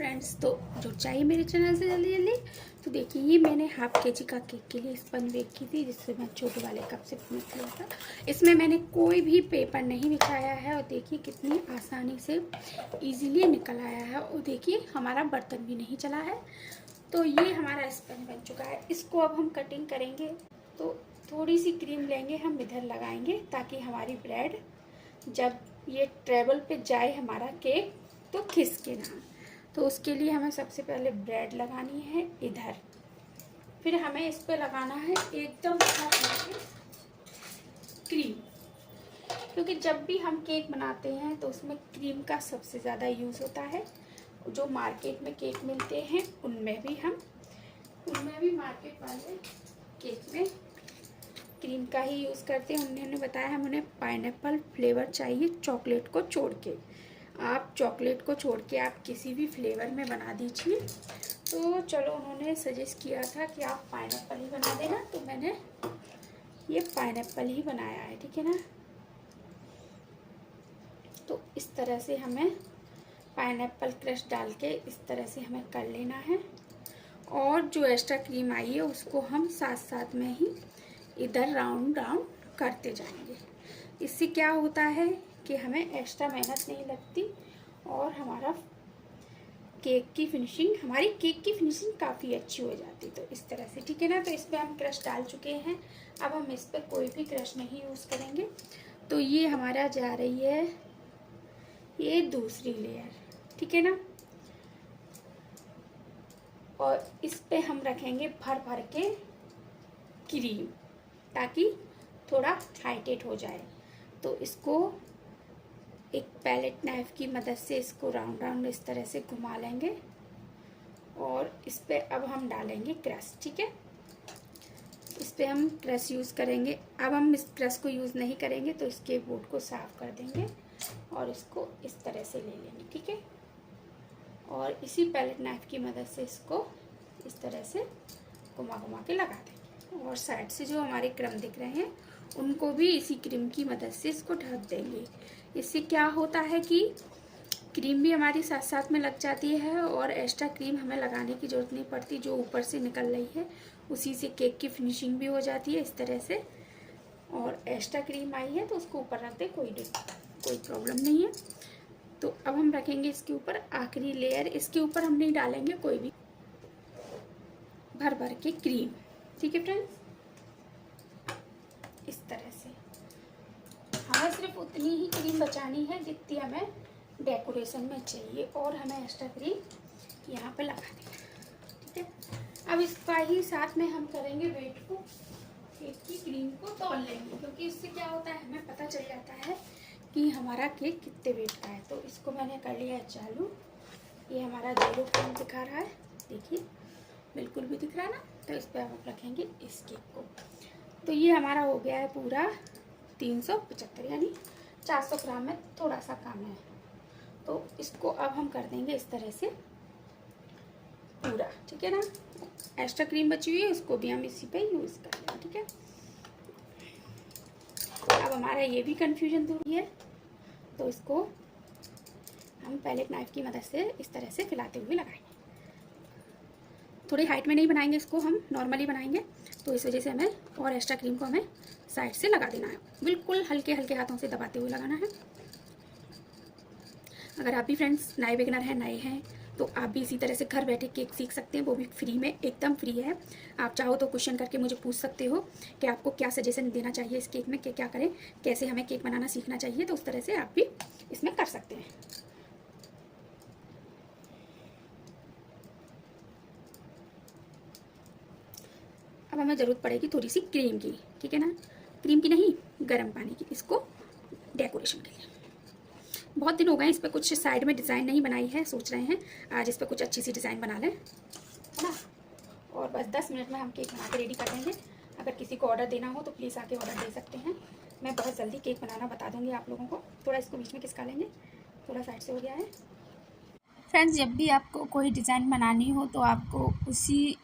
Friends, तो जो चाहिए मेरे चैनल से जल्दी जल्दी। तो देखिए, ये मैंने हाफ केजी का केक के लिए स्पंज बेक की थी, जिससे मैं छोटे वाले कप से फिनिश किया था। इसमें मैंने कोई भी पेपर नहीं बिछाया है और देखिए कितनी आसानी से इजीली निकल आया है। और देखिए हमारा बर्तन भी नहीं चला है। तो ये हमारा स्पंज बन चुका है। इसको अब हम कटिंग करेंगे। तो थोड़ी सी क्रीम लेंगे, हम इधर लगाएंगे ताकि हमारी ब्रेड जब ये ट्रेवल पे जाए हमारा केक तो खिसके ना। तो उसके लिए हमें सबसे पहले ब्रेड लगानी है इधर, फिर हमें इस पे लगाना है एकदम क्रीम, क्योंकि जब भी हम केक बनाते हैं तो उसमें क्रीम का सबसे ज़्यादा यूज़ होता है। जो मार्केट में केक मिलते हैं उनमें भी मार्केट वाले केक में क्रीम का ही यूज़ करते हैं। उन्होंने बताया हम उन्हें पाइनएप्पल फ्लेवर चाहिए चॉकलेट को छोड़ के। आप चॉकलेट को छोड़ के आप किसी भी फ्लेवर में बना दीजिए। तो चलो, उन्होंने सजेस्ट किया था कि आप पाइनएप्पल ही बना देना, तो मैंने ये पाइनएप्पल ही बनाया है, ठीक है ना। तो इस तरह से हमें पाइनएप्पल क्रश डाल के इस तरह से हमें कर लेना है। और जो एक्स्ट्रा क्रीम आई है उसको हम साथ साथ में ही इधर राउंड राउंड करते जाएंगे। इससे क्या होता है कि हमें एक्स्ट्रा मेहनत नहीं लगती और हमारी केक की फिनिशिंग काफ़ी अच्छी हो जाती है। तो इस तरह से, ठीक है ना। तो इस पर हम क्रश डाल चुके हैं। अब हम इस पर कोई भी क्रश नहीं यूज़ करेंगे। तो ये हमारा जा रही है ये दूसरी लेयर, ठीक है ना। और इस पे हम रखेंगे भर भर के क्रीम, ताकि थोड़ा हाइटेड हो जाए। तो इसको एक पैलेट नाइफ की मदद से इसको राउंड राउंड इस तरह से घुमा लेंगे और इस पे अब हम डालेंगे क्रश, ठीक है। इस पे हम क्रश यूज़ करेंगे। अब हम इस क्रश को यूज़ नहीं करेंगे, तो इसके बोर्ड को साफ कर देंगे और इसको इस तरह से ले लेंगे, ठीक है। और इसी पैलेट नाइफ की मदद से इसको इस तरह से घुमा घुमा के लगा देंगे। और साइड से जो हमारे क्रम दिख रहे हैं उनको भी इसी क्रीम की मदद से इसको ढक देंगे। इससे क्या होता है कि क्रीम भी हमारी साथ साथ में लग जाती है और एक्स्ट्रा क्रीम हमें लगाने की ज़रूरत नहीं पड़ती। जो ऊपर से निकल रही है उसी से केक की फिनिशिंग भी हो जाती है इस तरह से। और एक्स्ट्रा क्रीम आई है तो उसको ऊपर रख दे, कोई प्रॉब्लम नहीं है। तो अब हम रखेंगे इसके ऊपर आखिरी लेयर। इसके ऊपर हम नहीं डालेंगे कोई भी भर भर के क्रीम, ठीक है फ्रेंड्स। इस तरह से हमें सिर्फ उतनी ही क्रीम बचानी है जितनी हमें डेकोरेशन में चाहिए, और हमें एक्स्ट्रा क्रीम यहाँ पे लगा देना, ठीक है। अब इसका ही साथ में हम करेंगे वेट को, केक की क्रीम को तौल लेंगे, क्योंकि इससे क्या होता है हमें पता चल जाता है कि हमारा केक कितने वेट का है। तो इसको मैंने कर लिया है चालू। ये हमारा 0 पॉइंट दिखा रहा है, देखिए बिल्कुल भी दिख रहा है ना। तो इस पर हम रखेंगे इस केक को। तो ये हमारा हो गया है पूरा 375, यानी 400 ग्राम में थोड़ा सा कम है। तो इसको अब हम कर देंगे इस तरह से पूरा, ठीक है ना। एक्स्ट्रा क्रीम बची हुई है उसको भी हम इसी पे यूज़ कर लेंगे, ठीक है। अब हमारा ये भी कन्फ्यूजन दूर है। तो इसको हम पैलेट नाइफ की मदद से इस तरह से फैलाते हुए लगाएंगे। थोड़ी हाइट में नहीं बनाएंगे, इसको हम नॉर्मली बनाएंगे। तो इस वजह से हमें और एक्स्ट्रा क्रीम को हमें साइड से लगा देना है। बिल्कुल हल्के हल्के हाथों से दबाते हुए लगाना है। अगर आप भी फ्रेंड्स नए बिगिनर हैं, नए हैं, तो आप भी इसी तरह से घर बैठे केक सीख सकते हैं, वो भी फ्री में, एकदम फ्री है। आप चाहो तो क्वेश्चन करके मुझे पूछ सकते हो कि आपको क्या सजेशन देना चाहिए इस केक में, कि क्या करें, कैसे हमें केक बनाना सीखना चाहिए। तो उस तरह से आप भी इसमें कर सकते हैं। अब हमें ज़रूरत पड़ेगी थोड़ी सी क्रीम की, ठीक है ना। क्रीम की नहीं, गर्म पानी की, इसको डेकोरेशन के लिए। बहुत दिन हो गए इस पर कुछ साइड में डिज़ाइन नहीं बनाई है, सोच रहे हैं आज इस पर कुछ अच्छी सी डिज़ाइन बना लें, है ना। और बस 10 मिनट में हम केक बना के रेडी कर देंगे। अगर किसी को ऑर्डर देना हो तो प्लीज़ आके ऑर्डर दे सकते हैं। मैं बहुत जल्दी केक बनाना बता दूँगी आप लोगों को। थोड़ा इसको बीच में खिसका लेंगे, थोड़ा साइड से हो गया है। फ्रेंड्स, जब भी आपको कोई डिज़ाइन बनानी हो तो आपको उसी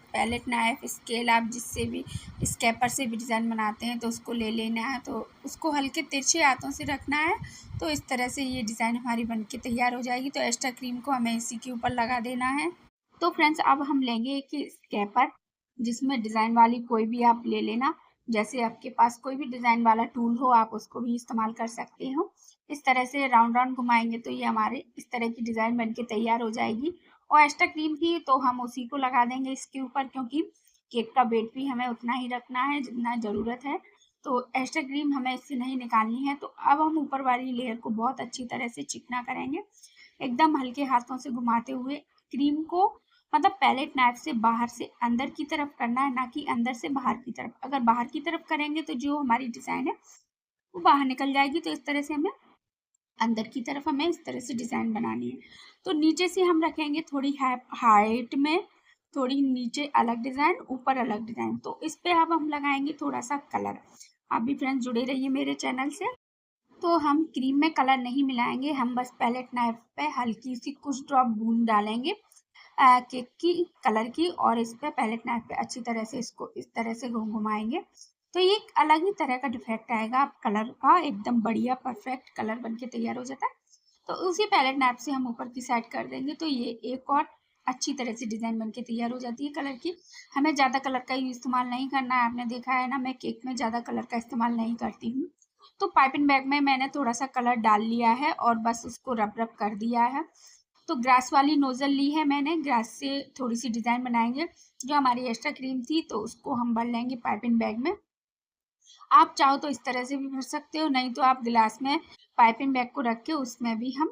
पैलेट नाइफ, स्केल, आप जिससे भी स्केपर से भी डिज़ाइन बनाते हैं तो उसको ले लेना है। तो उसको हल्के तिरछे हाथों से रखना है। तो इस तरह से ये डिज़ाइन हमारी बनके तैयार हो जाएगी। तो एक्स्ट्रा क्रीम को हमें इसी के ऊपर लगा देना है। तो फ्रेंड्स अब हम लेंगे एक स्केपर, जिसमें डिज़ाइन वाली कोई भी आप ले लेना। जैसे आपके पास कोई भी डिज़ाइन वाला टूल हो आप उसको भी इस्तेमाल कर सकते हो। इस तरह से राउंड राउंड घुमाएंगे तो ये हमारे इस तरह की डिज़ाइन बनके तैयार हो जाएगी। और एक्स्ट्रा क्रीम थी तो हम उसी को लगा देंगे इसके ऊपर, क्योंकि केक का वेट भी हमें उतना ही रखना है जितना ज़रूरत है। तो एक्स्ट्रा क्रीम हमें इससे नहीं निकालनी है। तो अब हम ऊपर वाली लेयर को बहुत अच्छी तरह से चिकना करेंगे, एकदम हल्के हाथों से घुमाते हुए। क्रीम को मतलब पैलेट नाइफ से बाहर से अंदर की तरफ करना है, ना कि अंदर से बाहर की तरफ। अगर बाहर की तरफ करेंगे तो जो हमारी डिज़ाइन है वो बाहर निकल जाएगी। तो इस तरह से हमें अंदर की तरफ हमें इस तरह से डिज़ाइन बनानी है। तो नीचे से हम रखेंगे थोड़ी हाइट में, थोड़ी नीचे अलग डिज़ाइन, ऊपर अलग डिज़ाइन। तो इस पे अब हम लगाएंगे थोड़ा सा कलर। आप भी फ्रेंड्स जुड़े रहिए मेरे चैनल से। तो हम क्रीम में कलर नहीं मिलाएंगे, हम बस पैलेट नाइफ पे हल्की सी कुछ ड्रॉप बूंद डालेंगे केक की कलर की, और इस पे पैलेट नाइफ पे अच्छी तरह से इसको इस तरह से घुमाएंगे। तो ये एक अलग ही तरह का डिफेक्ट आएगा कलर का, एकदम बढ़िया परफेक्ट कलर बनके तैयार हो जाता है। तो उसी पैलेट नाइफ से हम ऊपर की साइड कर देंगे तो ये एक और अच्छी तरह से डिज़ाइन बनके तैयार हो जाती है कलर की। हमें ज़्यादा कलर का इस्तेमाल नहीं करना है। आपने देखा है ना, मैं केक में ज़्यादा कलर का इस्तेमाल नहीं करती हूँ। तो पाइपिंग बैग में मैंने थोड़ा सा कलर डाल लिया है और बस उसको रब रब कर दिया है। तो ग्रास वाली नोज़ल ली है मैंने, ग्रास से थोड़ी सी डिज़ाइन बनाएंगे। जो हमारी एक्स्ट्रा क्रीम थी तो उसको हम भर लेंगे पाइपिंग बैग में। आप चाहो तो इस तरह से भी भर सकते हो, नहीं तो आप गिलास में पाइपिंग बैग को रख के उसमें भी हम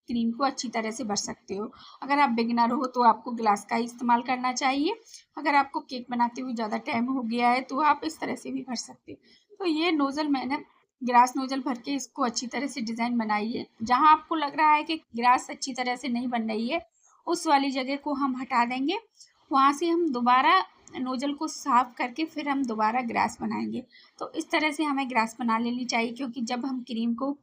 क्रीम को अच्छी तरह से भर सकते हो। अगर आप बिगिनर हो तो आपको गिलास का ही इस्तेमाल करना चाहिए। अगर आपको केक बनाते हुए ज़्यादा टाइम हो गया है तो आप इस तरह से भी भर सकते हो। तो ये नोज़ल मैंने ग्रास नोज़ल भर के इसको अच्छी तरह से डिज़ाइन बनाई है। जहाँ आपको लग रहा है कि ग्रास अच्छी तरह से नहीं बन रही है, उस वाली जगह को हम हटा देंगे। वहाँ से हम दोबारा नोज़ल को साफ करके फिर हम दोबारा ग्रास बनाएंगे। तो इस तरह से हमें ग्रास बना लेनी चाहिए, क्योंकि जब हम क्रीम को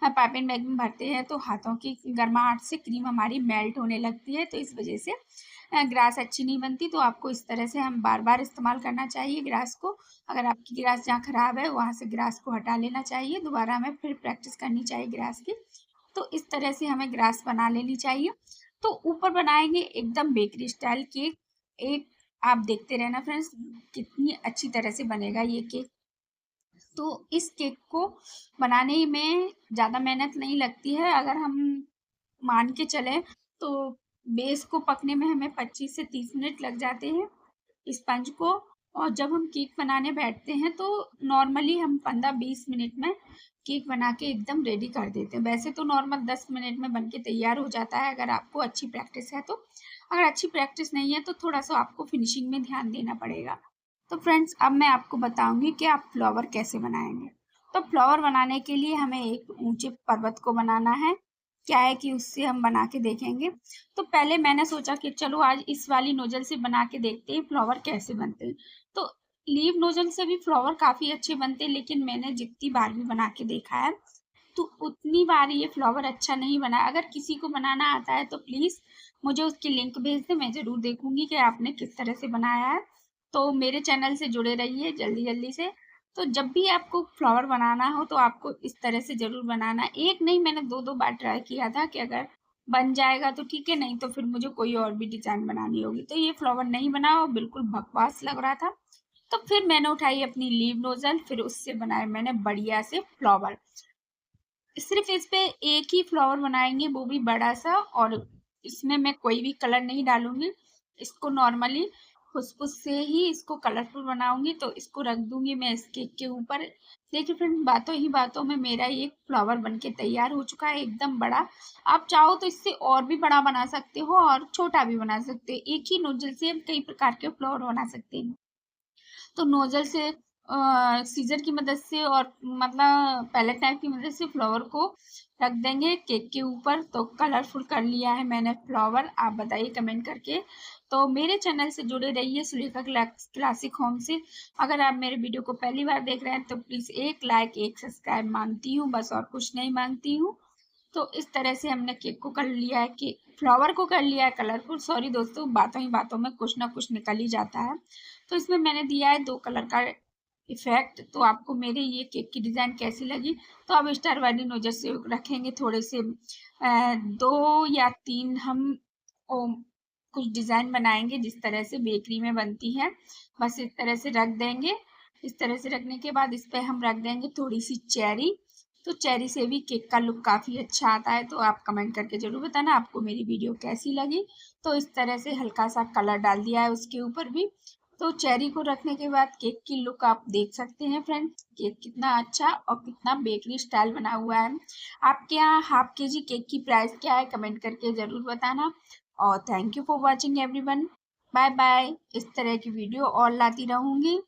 पाइपिंग बैग में भरते हैं तो हाथों की गर्माहट से क्रीम हमारी मेल्ट होने लगती है। तो इस वजह से ग्रास अच्छी नहीं बनती। तो आपको इस तरह से हम बार बार इस्तेमाल करना चाहिए ग्रास को। अगर आपकी ग्रास जहाँ ख़राब है वहाँ से ग्रास को हटा लेना चाहिए, दोबारा हमें फिर प्रैक्टिस करनी चाहिए ग्रास की। तो इस तरह से हमें ग्रास बना लेनी चाहिए। तो ऊपर बनाएंगे एकदम बेकरी स्टाइल केक। एक आप देखते रहना फ्रेंड्स, कितनी अच्छी तरह से बनेगा ये केक। तो इस केक को बनाने में ज़्यादा मेहनत नहीं लगती है। अगर हम मान के चलें तो बेस को पकने में हमें 25 से 30 मिनट लग जाते हैं स्पंज को। और जब हम केक बनाने बैठते हैं तो नॉर्मली हम 15-20 मिनट में केक बना के एकदम रेडी कर देते हैं। वैसे तो नॉर्मल 10 मिनट में बन के तैयार हो जाता है, अगर आपको अच्छी प्रैक्टिस है तो। अगर अच्छी प्रैक्टिस नहीं है तो थोड़ा सा आपको फिनिशिंग में ध्यान देना पड़ेगा। तो फ्रेंड्स अब मैं आपको बताऊंगी कि आप फ्लावर कैसे बनाएंगे। तो फ्लावर बनाने के लिए हमें एक ऊंचे पर्वत को बनाना है। क्या है कि उससे हम बना के देखेंगे। तो पहले मैंने सोचा कि चलो आज इस वाली नोजल से बना के देखते हैं फ्लावर कैसे बनते हैं। तो लीव नोजल से भी फ्लावर काफ़ी अच्छे बनते हैं, लेकिन मैंने जितनी बार भी बना के देखा है तो उतनी बार ये फ्लावर अच्छा नहीं बना। अगर किसी को बनाना आता है तो प्लीज़ मुझे उसकी लिंक भेज दें, मैं ज़रूर देखूंगी कि आपने किस तरह से बनाया है। तो मेरे चैनल से जुड़े रहिए जल्दी जल्दी से। तो जब भी आपको फ्लावर बनाना हो तो आपको इस तरह से ज़रूर बनाना। एक नहीं, मैंने 2-2 बार ट्राई किया था कि अगर बन जाएगा तो ठीक है, नहीं तो फिर मुझे कोई और भी डिज़ाइन बनानी होगी। तो ये फ्लावर नहीं बना और बिल्कुल बकवास लग रहा था। तो फिर मैंने उठाई अपनी लीव नोजल, फिर उससे बनाए मैंने बढ़िया से फ्लावर। सिर्फ इस पे एक ही फ्लावर बनाएंगे, वो भी बड़ा सा, और इसमें मैं कोई भी कलर नहीं डालूंगी। इसको नॉर्मली फुसफुस से ही इसको कलरफुल बनाऊंगी। तो इसको रख दूंगी मैं इस केक के ऊपर। देखिए फ्रेंड, बातों ही बातों में मेरा ये फ्लावर बनके तैयार हो चुका है एकदम बड़ा। आप चाहो तो इससे और भी बड़ा बना सकते हो और छोटा भी बना सकते हो। एक ही नोजल से हम कई प्रकार के फ्लावर बना सकते हैं। तो नोजल से सीजर की मदद से और मतलब पैलेट नाइफ की मदद से फ्लावर को रख देंगे केक के ऊपर। तो कलरफुल कर लिया है मैंने फ्लावर। आप बताइए कमेंट करके। तो मेरे चैनल से जुड़े रहिए सुलेखा क्लासिक होम से। अगर आप मेरे वीडियो को पहली बार देख रहे हैं तो प्लीज़ एक लाइक एक सब्सक्राइब मांगती हूँ, बस और कुछ नहीं मांगती हूँ। तो इस तरह से हमने केक को कर लिया है कि फ्लावर को कर लिया है कलरफुल। सॉरी दोस्तों, बातों ही बातों में कुछ ना कुछ निकल ही जाता है। तो इसमें मैंने दिया है 2 कलर का इफेक्ट। तो आपको मेरे ये केक की डिज़ाइन कैसी लगी? तो अब स्टार वाली नोजर से रखेंगे थोड़े से 2 या 3 हम कुछ डिज़ाइन बनाएंगे जिस तरह से बेकरी में बनती है। बस इस तरह से रख देंगे। इस तरह से रखने के बाद इस पर हम रख देंगे थोड़ी सी चेरी। तो चेरी से भी केक का लुक काफ़ी अच्छा आता है। तो आप कमेंट करके ज़रूर बताना आपको मेरी वीडियो कैसी लगी। तो इस तरह से हल्का सा कलर डाल दिया है उसके ऊपर भी। तो चेरी को रखने के बाद केक की लुक आप देख सकते हैं फ्रेंड्स, केक कितना अच्छा और कितना बेकरी स्टाइल बना हुआ है। आपके यहाँ हाफ केजी केक की प्राइस क्या है कमेंट करके ज़रूर बताना। और thank you for watching everyone. Bye bye. इस तरह की वीडियो और लाती रहूँगी।